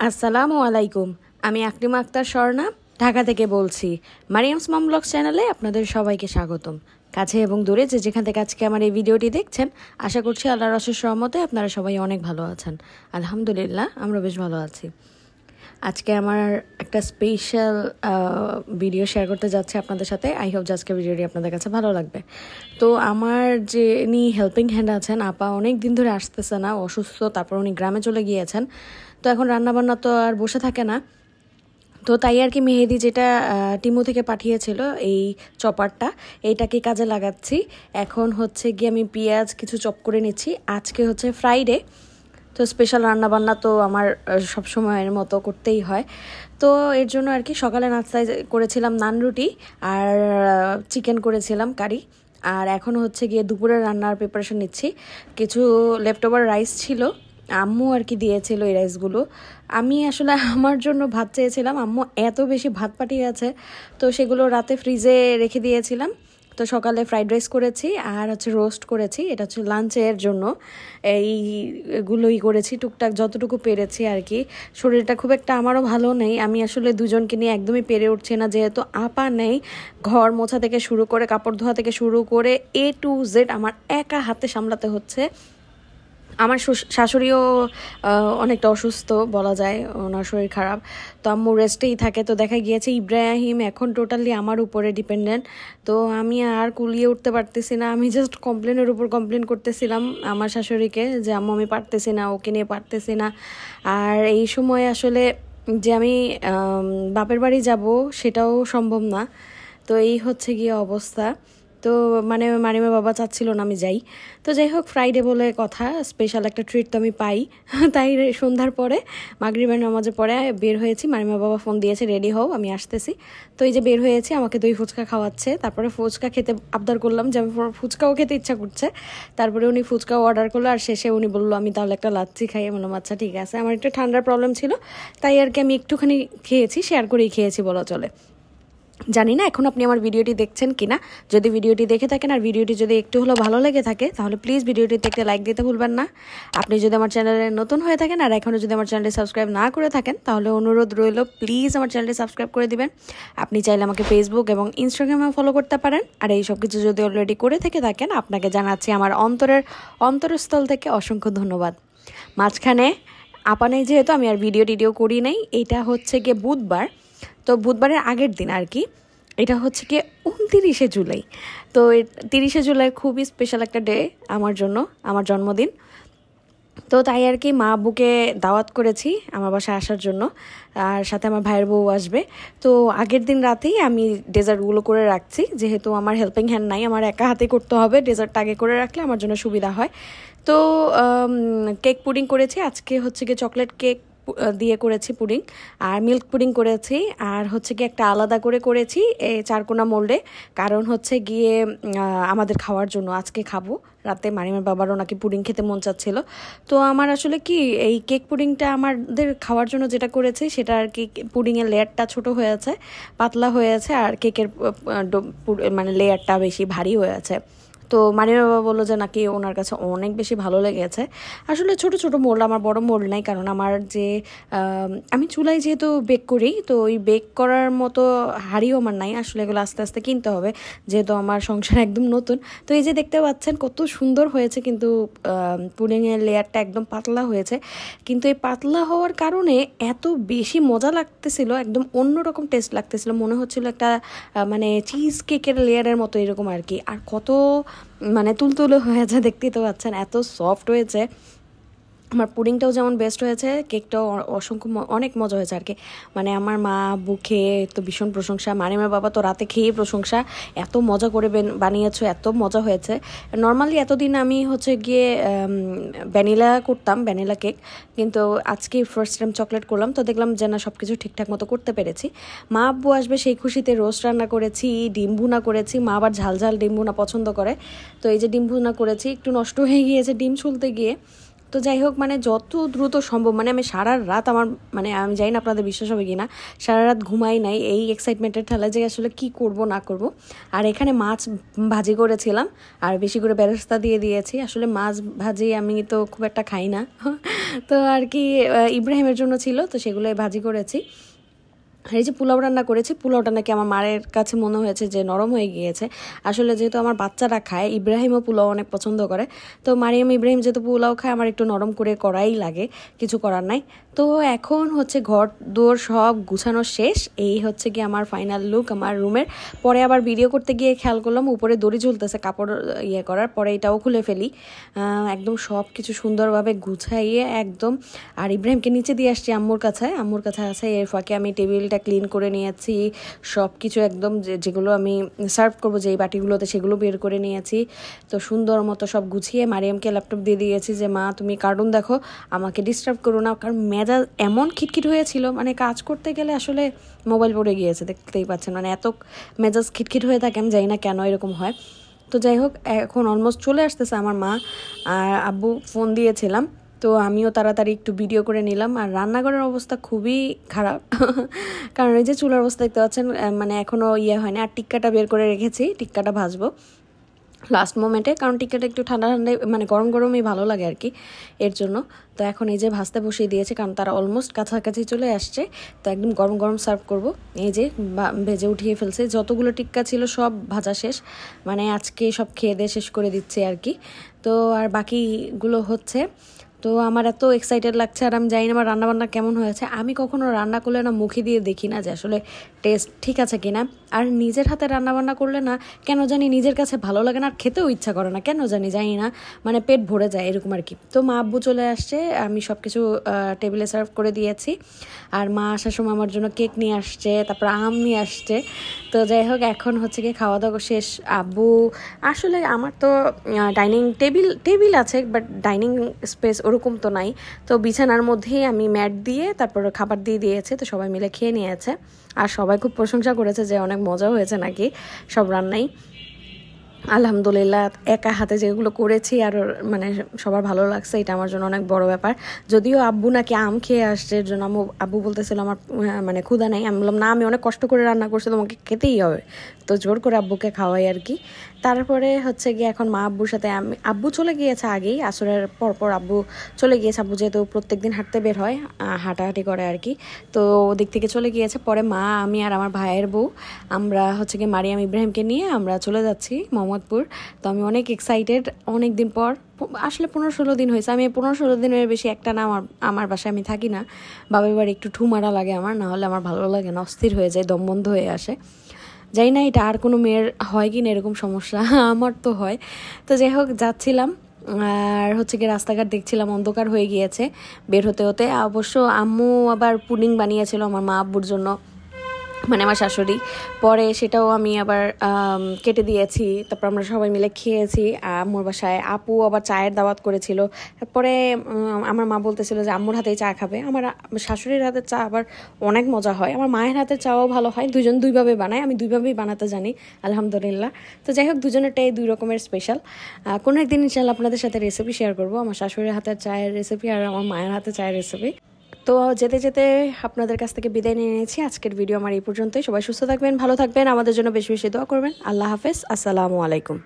আসসালামু আলাইকুম। আমি আকলিমা আক্তার স্বর্ণা ঢাকা থেকে বলছি। মারিয়ামস মম ব্লগস চ্যানেলে আপনাদের সবাইকে স্বাগতম। কাছে এবং দূরে যে যেখান থেকে আজকে আমার এই ভিডিওটি দেখছেন, আশা করছি আল্লাহর অশেষ রহমতে আপনারা সবাই অনেক ভালো আছেন। আলহামদুলিল্লাহ, আমরা বেশ ভালো আছি। আজকে আমার একটা স্পেশাল ভিডিও শেয়ার করতে যাচ্ছি আপনাদের সাথে। আই হোপ যে আজকে ভিডিওটি আপনাদের কাছে ভালো লাগবে। তো আমার যে উনি হেল্পিং হ্যান্ড আছেন, আপা অনেক দিন ধরে আসতেছে না, অসুস্থ, তারপর উনি গ্রামে চলে গিয়েছেন। তো এখন রান্নাবান্না তো আর বসে থাকে না, তো তাই আর কি মেহেদি যেটা টিমু থেকে পাঠিয়েছিল এই চপারটা, এইটাকে কাজে লাগাচ্ছি। এখন হচ্ছে গিয়ে আমি পেঁয়াজ কিছু চপ করে নিচ্ছি। আজকে হচ্ছে ফ্রাইডে, তো স্পেশাল রান্নাবান্না তো আমার সবসময়ের মতো করতেই হয়। তো এর জন্য আর কি সকালে নাস্তায় করেছিলাম নান রুটি আর চিকেন করেছিলাম কারি। আর এখন হচ্ছে গিয়ে দুপুরে রান্নার প্রিপারেশন নিচ্ছি। কিছু লেফটওভার রাইস ছিল, আম্মু আর কি দিয়েছিল এই রাইসগুলো। আমি আসলে আমার জন্য ভাত চেয়েছিলাম, আম্মু এত বেশি ভাত পাঠিয়েছে, তো সেগুলো রাতে ফ্রিজে রেখে দিয়েছিলাম। তো সকালে ফ্রাইড রাইস করেছি আর হচ্ছে রোস্ট করেছি, এটা হচ্ছে লাঞ্চের জন্য। এইগুলোই করেছি টুকটাক যতটুকু পেরেছি আর কি। শরীরটা খুব একটা আমারও ভালো নেই, আমি আসলে দুজনকে নিয়ে একদমই পেরে উঠছি না, যেহেতু আপা নেই। ঘর মোছা থেকে শুরু করে কাপড় ধোয়া থেকে শুরু করে A to Z আমার একা হাতে সামলাতে হচ্ছে। আমার শাশুড়িও অনেকটা অসুস্থ বলা যায়, ওনার শরীর খারাপ, তো আম্মু রেস্টেই থাকে। তো দেখা গিয়েছে ইব্রাহিম এখন টোটালি আমার উপরে ডিপেন্ডেন্ট। তো আমি আর কুলিয়ে উঠতে পারতেছি না, আমি জাস্ট কমপ্লেনের উপর কমপ্লেন করতেছিলাম আমার শাশুড়িকে যে আম্মু আমি পারতেছি না, ওকে নিয়ে পারতেছি না। আর এই সময় আসলে যে আমি বাপের বাড়ি যাব সেটাও সম্ভব না। তো এই হচ্ছে গিয়ে অবস্থা। তো মানে মারিমা বাবা চাচ্ছিল না আমি যাই। তো যাই হোক, ফ্রাইডে বলে কথা, স্পেশাল একটা ট্রিট তো আমি পাই। তাই সন্ধ্যার পরে মাগরিবের নামাজে পরে বের হয়েছি। মারিমা বাবা ফোন দিয়েছে রেডি হও, আমি আসতেছি। তো এই যে বের হয়েছি, আমাকে দই ফুচকা খাওয়াচ্ছে। তারপরে ফুচকা খেতে আবদার করলাম যে আমি ফুচকাও খেতে ইচ্ছা করছে। তারপরে উনি ফুচকাও অর্ডার করলো, আর শেষে উনি বললো আমি তাহলে একটা লাচ্ছি খাই। বললাম আচ্ছা ঠিক আছে। আমার একটু ঠান্ডার প্রবলেম ছিল, তাই আর কি আমি একটুখানি খেয়েছি, শেয়ার করেই খেয়েছি বলা চলে। জানি না এখন আপনি আমার ভিডিওটি দেখছেন কিনা। যদি ভিডিওটি দেখে থাকেন আর ভিডিওটি যদি একটু হলেও ভালো লেগে থাকে, তাহলে প্লিজ ভিডিওটিতে একটা লাইক দিতে ভুলবেন না। আপনি যদি আমার চ্যানেলে নতুন হয়ে থাকেন আর এখনও যদি আমার চ্যানেলটি সাবস্ক্রাইব না করে থাকেন, তাহলে অনুরোধ রইল প্লিজ আমার চ্যানেলটি সাবস্ক্রাইব করে দিবেন। আপনি চাইলে আমাকে ফেসবুক এবং ইনস্টাগ্রামেও ফলো করতে পারেন। আর এই সব কিছু যদি অলরেডি করে থেকে থাকেন, আপনাকে জানাচ্ছি আমার অন্তরস্থল থেকে অসংখ্য ধন্যবাদ। মাঝখানে আপা নেই যেহেতু আমি আর ভিডিও করি নাই। এইটা হচ্ছে গিয়ে বুধবার, তো বুধবারের আগের দিন আর কি। এটা হচ্ছে কি 29শে জুলাই। তো 30শে জুলাই খুবই স্পেশাল একটা ডে আমার জন্য, আমার জন্মদিন। তো তাই আর কি মা আব্বুকে দাওয়াত করেছি আমার বাসায় আসার জন্য, আর সাথে আমার ভাইয়ের বউ আসবে। তো আগের দিন রাতেই আমি ডেজার্টগুলো করে রাখছি, যেহেতু আমার হেল্পিং হ্যান্ড নাই, আমার একা হাতে করতে হবে। ডেজার্টটা আগে করে রাখলে আমার জন্য সুবিধা হয়। তো কেক পুডিং করেছি আজকে, হচ্ছে গিয়ে চকলেট কেক দিয়ে করেছি পুডিং, আর মিল্ক পুডিং করেছি, আর হচ্ছে গিয়ে একটা আলাদা করেছি এই চারকোনা মোল্ডে। কারণ হচ্ছে গিয়ে আমাদের খাওয়ার জন্য আজকে খাবো রাতে। মারিমার বাবারও নাকি পুডিং খেতে মন চাচ্ছিল। তো আমার আসলে কি এই কেক পুডিংটা আমাদের খাওয়ার জন্য যেটা করেছি সেটা আর কি, পুডিংয়ের লেয়ারটা ছোট হয়েছে, পাতলা হয়েছে, আর কেকের মানে লেয়ারটা বেশি ভারী হয়েছে। তো মারিমা বাবা বললো যে নাকি ওনার কাছে অনেক বেশি ভালো লেগেছে। আসলে ছোট ছোট মোল্ড, আমার বড় মোল্ড নাই, কারণ আমার যে আমি চুলায় যেহেতু বেক করি, তো ওই বেক করার মতো হাঁড়িও আমার নাই। আসলে এগুলো আস্তে আস্তে কিনতে হবে, যেহেতু আমার সংসার একদম নতুন। তো এই যে দেখতে পাচ্ছেন কত সুন্দর হয়েছে, কিন্তু পুডিংয়ের লেয়ারটা একদম পাতলা হয়েছে। কিন্তু এই পাতলা হওয়ার কারণে এত বেশি মজা লাগতেছিল, একদম অন্যরকম টেস্ট লাগতেছিল, মনে হচ্ছিল একটা মানে চিজ কেকের লেয়ারের মতো এরকম আর কি। আর কত মানে তুলতুলে হয়েছে, দেখতেই তো পাচ্ছেন, এত সফট হয়েছে। আমার পুডিংটাও যেমন বেস্ট হয়েছে, কেকটাও অনেক মজা হয়েছে আর কি। মানে আমার মা বুকে তো ভীষণ প্রশংসা, মারিমার বাবা তো রাতে খেয়ে প্রশংসা, এত মজা করে বানিয়েছো, এত মজা হয়েছে। নর্মালি এতদিন আমি হচ্ছে গিয়ে ভ্যানিলা করতাম, ভ্যানিলা কেক, কিন্তু আজকে ফার্স্ট টাইম চকলেট করলাম। তো দেখলাম যে না, সব কিছু ঠিকঠাক মতো করতে পেরেছি। মা আব্বু আসবে সেই খুশিতে রোস্ট রান্না করেছি, ডিম ভুনা করেছি। মা আবার ঝাল ঝাল ডিম ভুনা পছন্দ করে, তো এই যে ডিম ভুনা করেছি, একটু নষ্ট হয়ে গিয়েছে ডিম ছুলতে গিয়ে। তো যাই হোক মানে যত দ্রুত সম্ভব মানে আমি সারা রাত আমার মানে আমি জানি না আপনাদের বিশ্বাস হবে কিনা, সারা রাত ঘুমাই নাই এই এক্সাইটমেন্টের ঠেলায় যে আসলে কি করব না করব। আর এখানে মাছ ভাজি করেছিলাম আর বেশি করে বেরেস্তা দিয়ে দিয়েছি। আসলে মাছ ভাজি আমি তো খুব একটা খাই না তো আর কি ইব্রাহিমের জন্য ছিল, তো সেগুলোই ভাজি করেছি। আর এই যে পোলাও রান্না করেছি, পোলাওটা নাকি আমার মায়ের কাছে মনে হয়েছে যে নরম হয়ে গিয়েছে। আসলে যেহেতু আমার বাচ্চারা খায়, ইব্রাহিমও পোলাও অনেক পছন্দ করে, তো মারিয়াম ইব্রাহিম যেহেতু পোলাও খায় আমার একটু নরম করে করাই লাগে, কিছু করার নাই। তো এখন হচ্ছে ঘর দুয়ার সব গুছানো শেষ, এই হচ্ছে কি আমার ফাইনাল লুক আমার রুমের। পরে আবার ভিডিও করতে গিয়ে খেয়াল করলাম উপরে দড়ি ঝুলতেছে কাপড় ইয়ে করার, পরে এটাও খুলে ফেলি। একদম সব কিছু সুন্দরভাবে গুছাইয়ে একদম। আর ইব্রাহিমকে নিচে দিয়ে আসছি আম্মুর কাছে আছে, এর ফাঁকে আমি টেবিলটা ক্লিন করে নিয়েছি, সব কিছু একদম যেগুলো আমি সার্ভ করবো যেই বাটিগুলোতে সেগুলো বের করে নিয়েছি। তো সুন্দর মতো সব গুছিয়ে মারিয়ামকে ল্যাপটপ দিয়ে দিয়েছি যে মা তুমি কার্টুন দেখো, আমাকে ডিস্টার্ব করো না। কারণ মেজাজ এমন খিটখিট হয়েছিল, মানে কাজ করতে গেলে আসলে মোবাইল পড়ে গিয়েছে, দেখতেই পাচ্ছেন মানে এত মেজাজ খিটখিট হয়ে থাকে, আমি জানি না কেন এরকম হয়। তো যাই হোক এখন অলমোস্ট চলে আসতেছে আমার মা আর আব্বু, ফোন দিয়েছিলাম তো আমিও তাড়াতাড়ি একটু ভিডিও করে নিলাম। আর রান্নাঘরের অবস্থা খুবই খারাপ কারণ এই যে চুলার অবস্থা দেখতে পাচ্ছেন মানে এখনও ইয়ে হয়নি। আর টিক্কাটা বের করে রেখেছি, টিক্কাটা ভাজবো লাস্ট মোমেন্টে, কারণ টিক্কাটা একটু ঠান্ডা ঠান্ডায় মানে গরম গরমই ভালো লাগে আর কি, এর জন্য। তো এখন এই যে ভাজতে বসিয়ে দিয়েছে কারণ তারা অলমোস্ট কাছাকাছি চলে আসছে, তো একদম গরম গরম সার্ভ করব। এই যে ভেজে উঠিয়ে ফেলছে, যতগুলো টিক্কা ছিল সব ভাজা শেষ, মানে আজকে সব খেয়ে দিয়ে শেষ করে দিচ্ছে আর কি। তো আর বাকিগুলো হচ্ছে। তো আমার এত এক্সাইটেড লাগছে আর আমি জানি না আমার রান্নাবান্না কেমন হয়েছে। আমি কখনো রান্না করলে না মুখে দিয়ে দেখি না যে আসলে টেস্ট ঠিক আছে কিনা। আর নিজের হাতে রান্নাবান্না করলে না কেন জানি নিজের কাছে ভালো লাগে না, আর খেতেও ইচ্ছা করে না, কেন জানি না, মানে পেট ভরে যায় এরকম আর কি। তো মা আব্বু চলে আসছে, আমি সব কিছু টেবিলে সার্ভ করে দিয়েছি। আর মা আসার সময় আমার জন্য কেক নিয়ে আসছে, তারপর আম নিয়ে আসছে। তো যাই হোক এখন হচ্ছে কি খাওয়া দাওয়া শেষ। আব্বু আসলে আমার তো ডাইনিং টেবিল আছে বাট ডাইনিং স্পেস ওরকম তো নাই, তো বিছানার মধ্যেই আমি ম্যাট দিয়ে তারপর খাবার দিয়ে দিয়েছে, তো সবাই মিলে খেয়ে নিয়েছে। আর সবাই খুব প্রশংসা করেছে যে অনেক মজা হয়েছে নাকি সব রান্নাই। আলহামদুলিল্লাহ একা হাতে যেগুলো করেছি আর মানে সবার ভালো লাগছে, এটা আমার জন্য অনেক বড় ব্যাপার। যদিও আব্বু নাকি আম খেয়ে আসছে, এর জন্য আব্বু বলতেছিল আমার মানে ক্ষুধা নেই। আমি বললাম না, আমি অনেক কষ্ট করে রান্না করছি, তোমাকে খেতেই হবে। তো জোর করে আব্বুকে খাওয়াই আর কি। তারপরে হচ্ছে গিয়ে এখন মা আব্বুর সাথে আব্বু চলে গিয়েছে আগেই, আসরের পরপর আব্বু চলে গিয়েছে। আব্বু যেহেতু প্রত্যেকদিন হাঁটতে বের হয়, হাঁটাহাঁটি করে আর কি, তো ওদিক থেকে চলে গিয়েছে। পরে মা, আমি আর আমার ভাইয়ের বউ আমরা হচ্ছে গিয়ে মারিয়াম ইব্রাহিমকে নিয়ে আমরা চলে যাচ্ছি মোহাম্মদপুর। তো আমি অনেক এক্সাইটেড, অনেক দিন পর, আসলে 15-16 দিন হয়েছে। আমি 15-16 দিনের বেশি একটা না আমার বাসায় আমি থাকি না, বাবার বাড়ি একটু ঠুমারা লাগে আমার, না হলে আমার ভালো লাগে না, অস্থির হয়ে যায়, দম বন্ধ হয়ে আসে। জানি না এটা আর কোনো মেয়ের হয় কি না এরকম সমস্যা আমার তো হয়। তো যাই হোক যাচ্ছিলাম আর হচ্ছে গিয়ে রাস্তাঘাট দেখছিলাম, অন্ধকার হয়ে গিয়েছে বের হতে হতে। অবশ্য আম্মু আবার পুডিং বানিয়েছিল আমার মা আব্বুর জন্য, মানে আমার শাশুড়ি, পরে সেটাও আমি আবার কেটে দিয়েছি। তারপর আমরা সবাই মিলে খেয়েছি। আম্মুর বাসায় আপু আবার চায়ের দাওয়াত করেছিল। তারপরে আমার মা বলতেছিল যে আম্মুর হাতেই চা খাবে। আমার শাশুড়ির হাতের চা আবার অনেক মজা হয়, আমার মায়ের হাতের চাও ভালো হয়, দুজন দুইভাবে বানায়, আমি দুইভাবেই বানাতে জানি আলহামদুলিল্লাহ। তো যাই হোক দুজনেরটাই দুই রকমের স্পেশাল। কোনো একদিন ইনশাল্লাহ আপনাদের সাথে রেসিপি শেয়ার করবো, আমার শাশুড়ির হাতের চায়ের রেসিপি আর আমার মায়ের হাতের চায়ের রেসিপি। তো যেতে যেতে আপনাদের কাছ থেকে বিদায় নিয়ে নিয়েছি। আজকের ভিডিও আমার এই পর্যন্তই। সবাই সুস্থ থাকবেন, ভালো থাকবেন, আমাদের জন্য বেশি বেশি দোয়া করবেন। আল্লাহ হাফেজ, আসসালামু আলাইকুম।